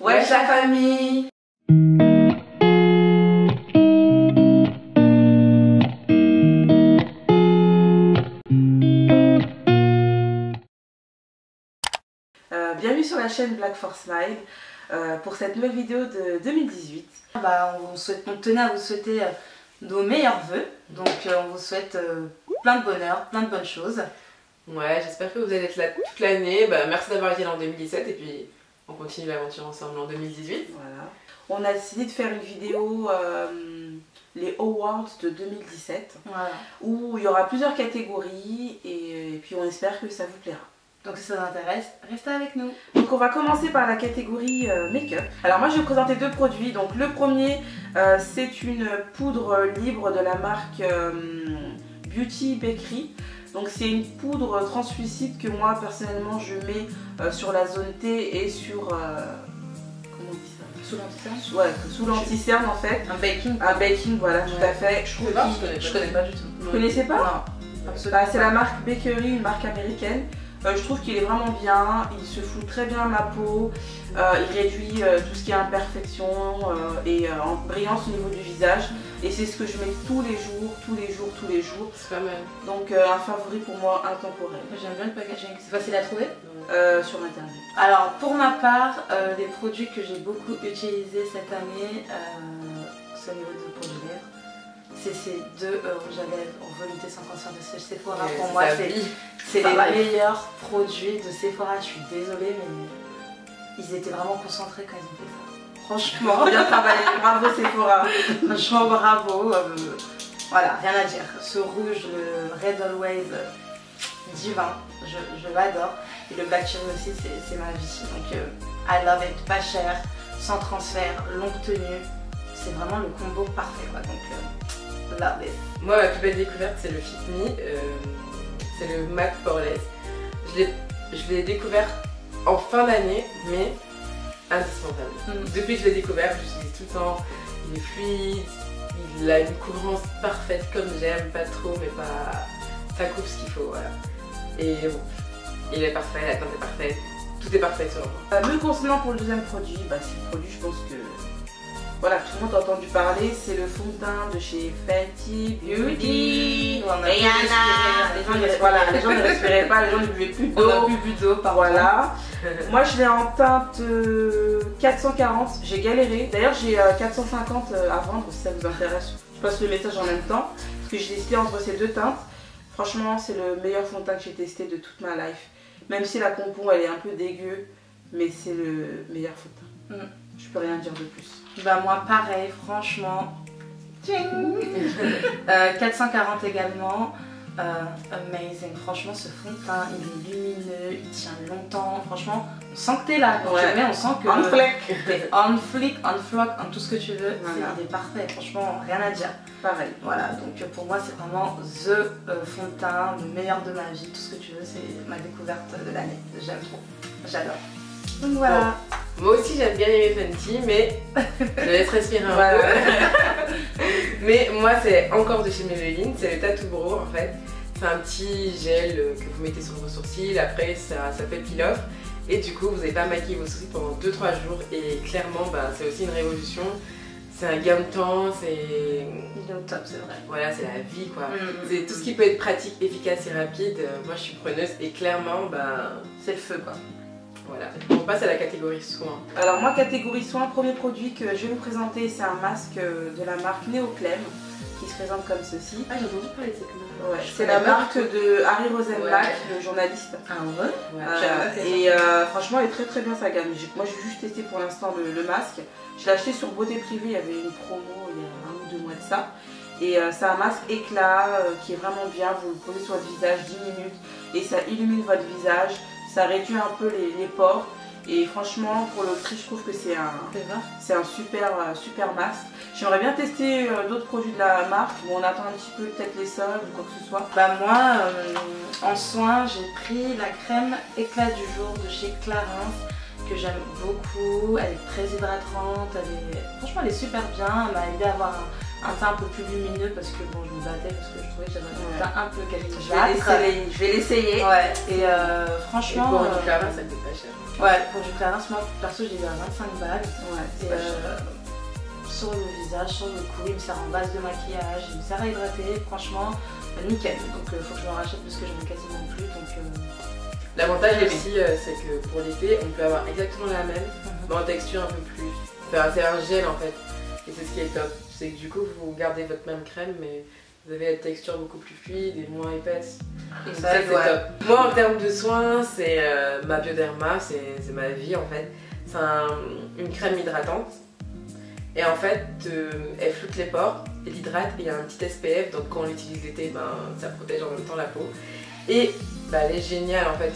Wesh la famille! Bienvenue sur la chaîne Black for Smile pour cette nouvelle vidéo de 2018. On tenait à vous souhaiter nos meilleurs vœux, donc on vous souhaite plein de bonheur, plein de bonnes choses. Ouais, j'espère que vous allez être là toute l'année. Merci d'avoir été là en 2017 et puis on continue l'aventure ensemble en 2018. Voilà. On a décidé de faire une vidéo, les Awards de 2017, voilà, où il y aura plusieurs catégories et puis on espère que ça vous plaira. Donc si ça vous intéresse, restez avec nous. Donc on va commencer par la catégorie make-up. Alors moi je vais vous présenter deux produits. Donc le premier c'est une poudre libre de la marque Beauty Bakery. Donc c'est une poudre translucide que moi personnellement je mets sur la zone T et sur... comment on dit ça? Sous l'anti-cerne? Ouais, sous l'anti-cerne en fait. Un baking. Un baking, voilà, tout à fait. Je connais pas du tout. Vous connaissez pas? Non, absolument. C'est la marque Bakery, une marque américaine. Je trouve qu'il est vraiment bien, il se fout très bien à ma peau, il réduit tout ce qui est imperfection et en brillance au niveau du visage. Et c'est ce que je mets tous les jours. C'est pas mal. Donc un favori pour moi intemporel. J'aime bien le packaging, c'est facile à trouver sur internet. Alors pour ma part, les produits que j'ai beaucoup utilisés cette année, c'est au niveau des produits lèvres. C'est ces deux rouges à lèvres en voluté sans cancer de Sephora. Pour moi, c'est les meilleurs produits de Sephora. Je suis désolée, mais ils étaient vraiment concentrés quand ils ont fait ça. Franchement, bien travaillé, bravo Sephora. Franchement, bravo. Voilà, rien à dire. Ce rouge, le Red Always, divin, je l'adore. Et le Black Cherry aussi, c'est ma vie. Donc, I love it, pas cher, sans transfert, longue tenue. C'est vraiment le combo parfait, quoi. Donc, love it. Moi, ma plus belle découverte, c'est le Fit Me. C'est le MAC Poreless. Je l'ai découvert en fin d'année, mais indispensable. Depuis que je l'ai découvert, je l'utilise tout le temps. Il est fluide, il a une couvrance parfaite comme j'aime, pas trop, mais pas. Ça couvre ce qu'il faut, voilà. Et bon, il est parfait, la teinte est parfaite, tout est parfait sur moi. Me concernant pour le deuxième produit, c'est le produit, je pense que voilà, tout le monde a entendu parler, c'est le fond de teint de chez Fenty Beauty. Les gens ne respiraient pas, les gens ne buvaient plus d'eau. On a plus bu d'eau, voilà. Moi je l'ai en teinte 440, j'ai galéré. D'ailleurs j'ai 450 à vendre si ça vous intéresse. Je passe le message en même temps, parce que j'ai décidé entre ces deux teintes. Franchement c'est le meilleur fond de teint que j'ai testé de toute ma life. Même si la compo elle est un peu dégueu, mais c'est le meilleur fond de teint. Je peux rien dire de plus. Moi pareil, franchement. 440 également. Amazing. Franchement ce fond de teint il est lumineux, il tient longtemps. Franchement on sent que t'es là. Quand tu le mets, on sent que on fleck. T'es on flick, on flock, on tout ce que tu veux. Voilà. Il est parfait. Franchement rien à dire. Pareil. Voilà, donc pour moi c'est vraiment the fond de teint, le meilleur de ma vie. Tout ce que tu veux, c'est ma découverte de l'année. J'aime trop. J'adore. Donc voilà. Bon. Moi aussi j'aime bien les Fenty, mais je laisse respirer un peu. Mais moi c'est encore de chez Maybelline, c'est le Tattoo Brow en fait. C'est un petit gel que vous mettez sur vos sourcils, après ça fait peel-off. Et du coup vous n'avez pas maquillé vos sourcils pendant 2-3 jours et clairement c'est aussi une révolution. C'est un gain de temps, c'est... Il est au top, c'est vrai. Voilà, c'est la vie quoi. C'est tout ce qui peut être pratique, efficace et rapide. Moi je suis preneuse et clairement c'est le feu quoi. Voilà, on passe à la catégorie soins. Alors moi catégorie soins, premier produit que je vais vous présenter c'est un masque de la marque Neoclem qui se présente comme ceci. Ah j'ai entendu parler de cette marque. Ouais, c'est la marque de Harry Rosenblatt, le journaliste. Ah ouais, et franchement elle est très bien sa gamme. Moi j'ai juste testé pour l'instant le masque. Je l'ai acheté sur Beauté Privée, il y avait une promo il y a 1 ou 2 mois de ça. Et c'est un masque éclat qui est vraiment bien, vous le posez sur votre visage 10 minutes et ça illumine votre visage. Ça réduit un peu les pores et franchement pour le prix je trouve que c'est un super masque. J'aimerais bien tester d'autres produits de la marque, bon on attend un petit peu peut-être les soldes ou quoi que ce soit. Moi en soins j'ai pris la crème éclat du jour de chez Clarins que j'aime beaucoup, elle est très hydratante, franchement elle est super bien, elle m'a aidé à avoir un teint un peu plus lumineux parce que bon, je me battais parce que je trouvais que j'avais un teint un peu Je calme. vais l'essayer. Ouais, et Et franchement. pour du clarin, ça coûte pas cher. Ouais, pour du clarins, moi perso, je l'ai eu à 25 balles. Ouais, c'est Et pas cher. sur le visage, sur le cou, il me sert en base de maquillage, il me sert à hydrater, franchement, nickel. Donc faut que je me rachète parce que je n'en ai quasiment plus. Donc, L'avantage aussi, c'est que pour l'été, on peut avoir exactement la même, mais en texture un peu plus. Enfin, c'est un gel en fait. Et c'est ce qui est top. C'est que du coup, vous gardez votre même crème, mais vous avez une texture beaucoup plus fluide et moins épaisse. et Donc ça, c'est top. Moi, en termes de soins, c'est ma Bioderma, c'est ma vie en fait. C'est une crème hydratante. Et en fait, elle floute les pores, elle hydrate et il y a un petit SPF. Donc quand on l'utilise l'été, ben, ça protège en même temps la peau. Et bah, elle est géniale en fait.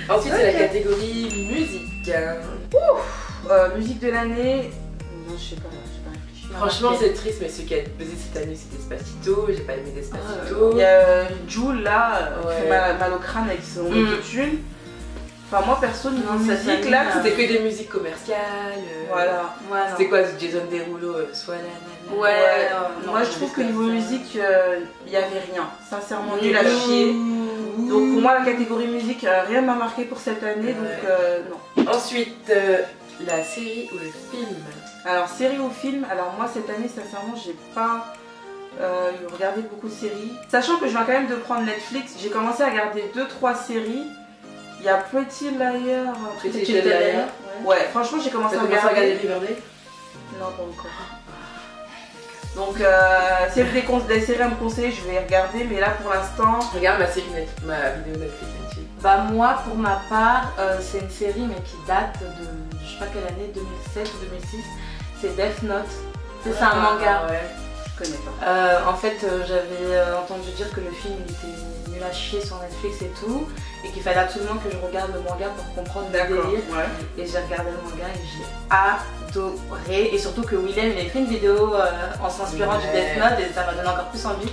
Ensuite, c'est la catégorie musique. Musique de l'année. Non, je sais pas réfléchi. Franchement, c'est triste, mais ce qui a buzzé cette année, c'est Despacito. J'ai pas aimé Despacito. Il y a Jul là, qui Ouais. fait mal au crâne avec son autotune. Enfin, moi perso, niveau Non, ça, musique ça là, me- C'était que des musiques commerciales. voilà. Ouais, non. C'était quoi, Jason Derulo, soit la Ouais, non, Moi je trouve que niveau musique, il n'y avait rien. Sincèrement, nul à chier. Donc pour moi, la catégorie musique, rien m'a marqué pour cette année, donc non. Ensuite, la série ou le film. Alors, série ou film, alors moi cette année, sincèrement, j'ai pas regardé beaucoup de séries. Sachant que je viens quand même de prendre Netflix, j'ai commencé à regarder 2-3 séries. Il y a Pretty Liar. Pretty Little Liars. Ouais, franchement, j'ai commencé T'as à commencé à regarder regarder. Riverdale? Non, pas encore. Donc, si vous avez des séries à me conseiller, je vais regarder, mais là pour l'instant. Regarde ma série ma vidéo Netflix là-dessus. Bah moi pour ma part c'est une série mais qui date de je sais pas quelle année, 2007 ou 2006, c'est Death Note. C'est un manga. Ouais. Je connais pas. En fait j'avais entendu dire que le film il était nul à chier sur Netflix et tout et qu'il fallait absolument que je regarde le manga pour comprendre le D'accord. délire. Ouais. Et j'ai regardé le manga et j'ai adoré. Et surtout que Willem il avait fait une vidéo en s'inspirant du Death Note et ça m'a donné encore plus envie.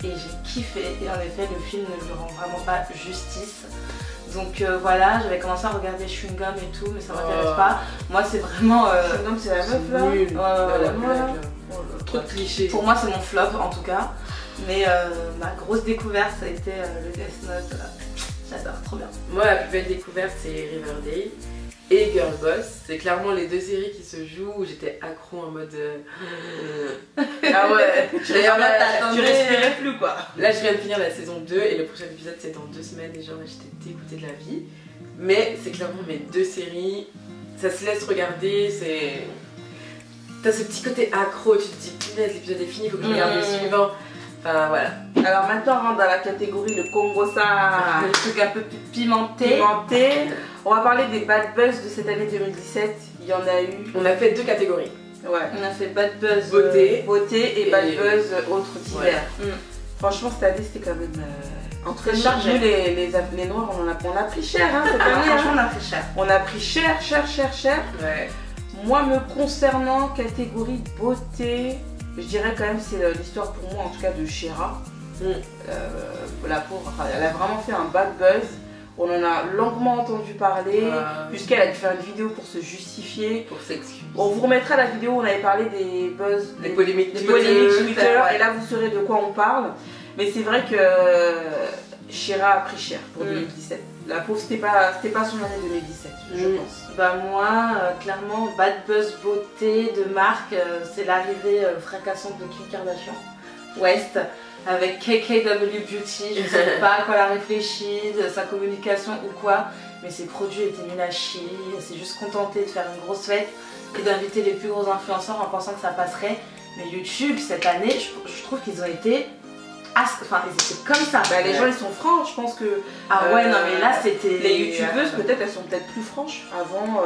Et j'ai kiffé. Et en effet le film ne lui rend vraiment pas justice. Donc voilà, j'avais commencé à regarder Chewing Gum et tout, mais ça m'intéresse pas. Moi c'est vraiment... Chewing-Gum, c'est la meuf là. Nul. ouais, Trop de clichés. pour moi c'est mon flop en tout cas. Mais ma grosse découverte ça a été le Death Note. J'adore, trop bien. Moi, la plus belle découverte, c'est Riverdale et Girl Boss. C'est clairement les deux séries qui se jouent où j'étais accro en mode. Ah ouais. D'ailleurs, là, Tu respirais plus quoi. Là, je viens de finir la saison 2 et le prochain épisode, c'est dans 2 semaines. Et genre, j'étais dégoûtée de la vie. Mais c'est clairement mes deux séries. Ça se laisse regarder, c'est. T'as ce petit côté accro, tu te dis, punaise, l'épisode est fini, faut que je regarde le suivant. Enfin, voilà. Alors maintenant, on rentre dans la catégorie le Congo-sa Le truc un peu plus pimenté. pimenté. On va parler des bad buzz de cette année 2017. Il y en a eu. On a fait 2 catégories. Ouais. On a fait Bad Buzz. Beauté. Beauté et bad Et- buzz autres divers. Mm. Franchement, cette année, c'était quand même. Entre C'est nous, chargé. nous, les noirs, on a pris cher hein, cette Ah, année. franchement, Hein. on a fait cher. On a pris cher. Ouais. Moi, me concernant, catégorie beauté, je dirais quand même c'est l'histoire pour moi, en tout cas, de Shera. La pauvre, enfin, elle a vraiment fait un bad buzz. On en a longuement entendu parler, puisqu'elle a dû faire une vidéo pour se justifier. Pour s'excuser. On vous remettra la vidéo où on avait parlé des buzz, Des polémiques des Twitter. polémiques Twitter, ouais. et là vous saurez de quoi on parle. Mais c'est vrai que Shera a pris cher pour 2017. La pauvre, c'était pas son année 2017, je pense. Bah moi, clairement, Bad Buzz Beauté de marque, c'est l'arrivée fracassante de Kim Kardashian West avec KKW Beauty. Je ne sais pas à quoi elle a réfléchi, de sa communication ou quoi, mais ses produits étaient nuls à chier. Elle s'est juste contentée de faire une grosse fête et d'inviter les plus gros influenceurs en pensant que ça passerait. Mais YouTube, cette année, je trouve qu'ils ont été... Enfin, ils étaient comme ça. Bah, les gens ils sont francs, je pense que. Ah ouais, non mais là c'était... Les youtubeuses, peut-être elles sont peut-être plus franches. Avant,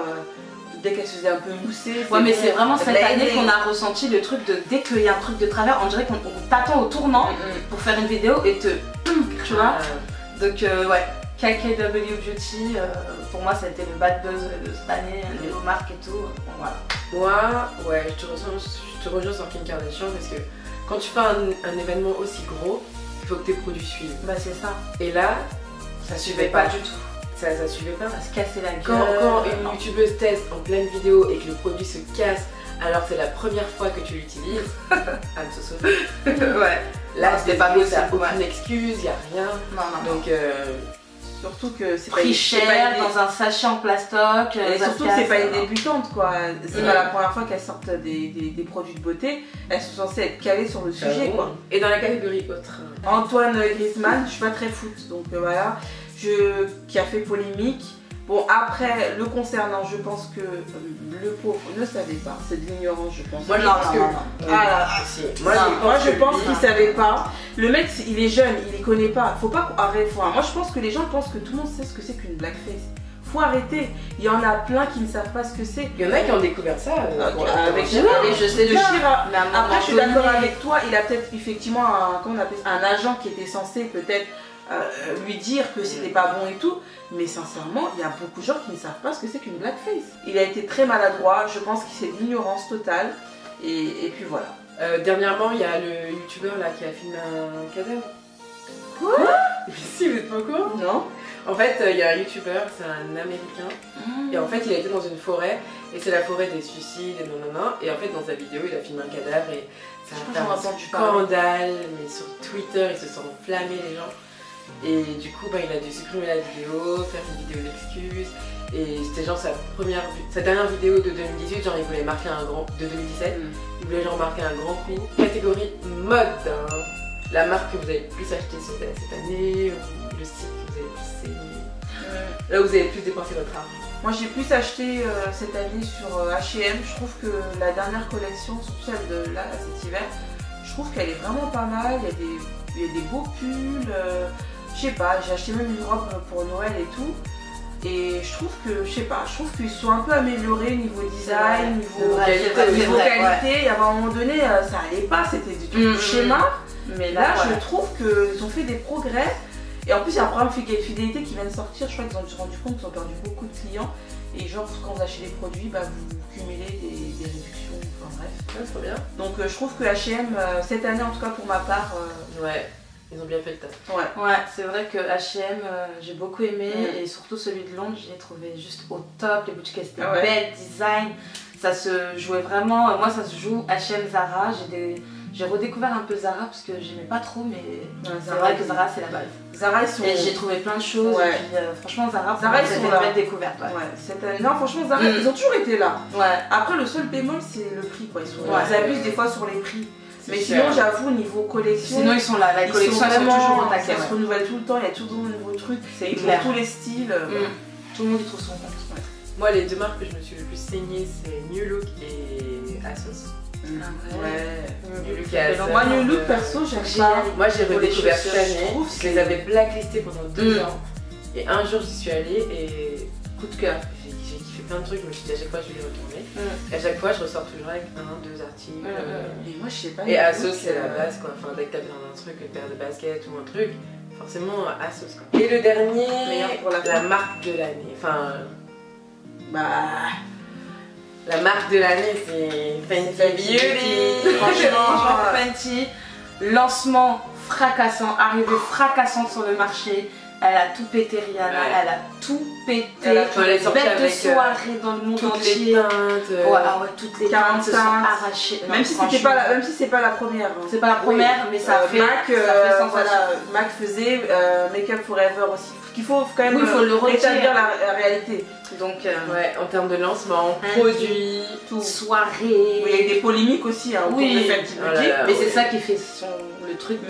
dès qu'elles se faisaient un peu mousser. Ouais, mais c'est vraiment cette année blazing. qu'on a ressenti le truc de dès qu'il y a un truc de travers, on dirait qu'on t'attend au tournant pour faire une vidéo et tu vois. Donc ouais, KKW Beauty, pour moi ça a été le bad buzz de cette année, niveau marque et tout. Bon, voilà. Moi, ouais, je te rejoins sur Kim Kardashian parce que quand tu fais un événement aussi gros, il faut que tes produits suivent. Bah c'est ça. Et là, ça suivait pas. du tout. Ça suivait pas. Ça se casser la gueule. Quand une youtubeuse teste en pleine vidéo et que le produit se casse alors c'est la première fois que tu l'utilises, I'm so sorry. Ouais. Là, Non, c'était pas pas possible, aucune ouais. excuse, y a rien. Non. Donc, surtout que c'est Prix cher, une- dans un sachet en plastoc. Et ça surtout se que c'est casse, pas une non. débutante quoi, c'est pas la première fois qu'elles sortent des produits de beauté, elles sont censées être calées sur le sujet quoi. Et dans la catégorie autre. Antoine Griezmann, je suis pas très foot donc voilà, qui a fait polémique. Bon après, le concernant, je pense que le pauvre ne savait pas, c'est de l'ignorance je pense. Moi, je pense que. Ah, si. Moi je pense qu'il que savait pas. Le mec il est jeune, il y connaît pas. Faut pas arrêter. Moi je pense que les gens pensent que tout le monde sait ce que c'est qu'une blackface. Faut arrêter. Il y en a plein qui ne savent pas ce que c'est. Il y en a qui ont découvert ça Avec je sais de bien. Chira. Mais à un moment Après je suis d'accord donné- avec toi, il a peut-être effectivement un agent qui était censé peut-être lui dire que c'était pas bon et tout. Mais sincèrement, il y a beaucoup de gens qui ne savent pas ce que c'est qu'une blackface. Il a été très maladroit, je pense que c'est de l'ignorance totale. Et puis voilà. Dernièrement, il y a le youtubeur là qui a filmé un cadavre. Quoi? Si, vous êtes pas au courant? Non? En fait, il y a un youtubeur, c'est un américain. Et en fait, il a été dans une forêt. Et c'est la forêt des suicides et nanana. Et en fait, dans sa vidéo, il a filmé un cadavre. Et ça a fait un scandale. Mais sur Twitter, ils se sont enflammés les gens. Et du coup, il a dû supprimer la vidéo, faire une vidéo d'excuses. Et c'était genre sa dernière vidéo de 2018, genre il voulait marquer un grand... de 2017. Il voulait genre marquer un grand coup. Catégorie mode. Hein. La marque que vous avez plus acheté cette année, ou le site que vous avez plus saigné. Là où vous avez plus dépensé votre argent. Moi j'ai plus acheté cette année sur H&M. Je trouve que la dernière collection, surtout celle de là cet hiver, je trouve qu'elle est vraiment pas mal. Il y a des beaux pulls. Je sais pas, j'ai acheté même une robe pour Noël et tout. Et je trouve que, je sais pas, je trouve qu'ils sont un peu améliorés niveau design, niveau qualité. Et à un moment donné, ça allait pas, c'était du schéma. Mais là, je trouve qu'ils ont fait des progrès. Et en plus, il y a un programme fidélité qui vient de sortir. Je crois qu'ils ont se rendu compte qu'ils ont perdu beaucoup de clients. Et genre, quand vous achetez des produits, vous cumulez des réductions. Enfin bref. Ouais, c'est trop bien. Donc, je trouve que H&M, cette année en tout cas pour ma part, ouais, ils ont bien fait le taf. Ouais, c'est vrai que H&M, j'ai beaucoup aimé. Et surtout celui de Londres, je l'ai trouvé juste au top. Les boutiques étaient belles, design. Ça se jouait vraiment. Moi, ça se joue H&M, Zara. J'ai redécouvert un peu Zara parce que j'aimais pas trop, mais c'est vrai que Zara c'est la base. Zara, ils sont... Et j'ai trouvé plein de choses. Ouais. Et puis, franchement, Zara ils sont une là. belle découverte. Ouais. Ouais, cette année... Non, franchement, Zara, ils ont toujours été là. Ouais. Après, le seul bémol, c'est le prix. Quoi. Ils abusent des fois sur les prix. Mais cher. sinon, j'avoue, niveau collection. Sinon, ils sont là. La collection, ils sont toujours au taquet. Ça se renouvelle tout le temps, il y a toujours de nouveaux trucs. C'est pour clair. tous les styles. Tout le monde y trouve son compte. Ouais. Moi, les deux marques que je me suis le plus saignée, c'est New Look et Asos. New Look et Asos. Moi, New Look, perso, j'aime pas. Moi, j'ai Pour les redécouvert chaussures, cette année. je trouve Je les avais blacklistés pendant 2 ans. Et un jour, j'y suis allée et coup de cœur. J'ai kiffé plein de trucs, je me suis dit à chaque fois, je vais les retourner. Et à chaque fois, je ressors toujours avec 1-2 articles. Et moi, je sais pas. Et Asos, c'est la base quoi. Enfin, dès que t'as besoin d'un truc, une paire de baskets ou un truc, forcément Asos quoi. Et le dernier, pour la marque de l'année. Enfin, la marque de l'année, c'est Fenty Beauty. Franchement, Fenty, lancement fracassant, arrivée fracassante sur le marché. Elle a tout pété, Rihanna, elle a tout pété. Elle est sortie belle de avec soirée dans le monde toutes entier. les teintes. Toutes les teintes se sont arrachées. Même si c'est pas la première. C'est pas la première, mais ça fait Mac faisait Make Up Forever aussi. Qu'il faut quand même rétablir la réalité. Donc, ouais, en termes de lancement, produits, tout. Soirée. Il y a eu des polémiques aussi autour de Fenty Beauty. Mais c'est ça qui fait le truc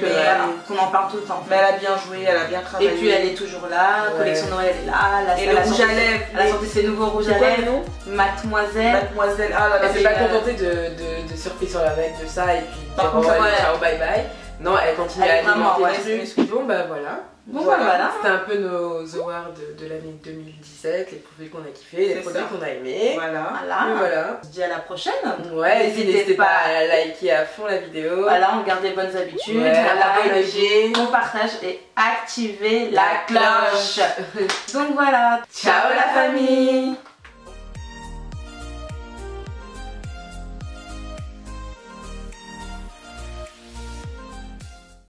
qu'on en parle tout le temps. Mais elle a bien joué, elle a bien travaillé. Et puis elle est toujours là, collection Noël est là. Et le rouge à lèvres. Elle a sorti ses nouveaux rouges à lèvres. Mademoiselle. Elle s'est pas contentée de surfer sur la vague de ça et puis par contre, ciao bye bye. Non, elle continue à alimenter les trucs. Bon bah voilà. Bon voilà. C'était un peu nos awards de l'année 2017, les produits qu'on a kiffés, les produits qu'on a aimés. Voilà. Voilà. On se dit à la prochaine. Ouais, n'hésitez pas à liker à fond la vidéo. Voilà, on garde les bonnes habitudes. Abonnez-vous, on partage et activez la cloche. Donc voilà. Ciao la famille.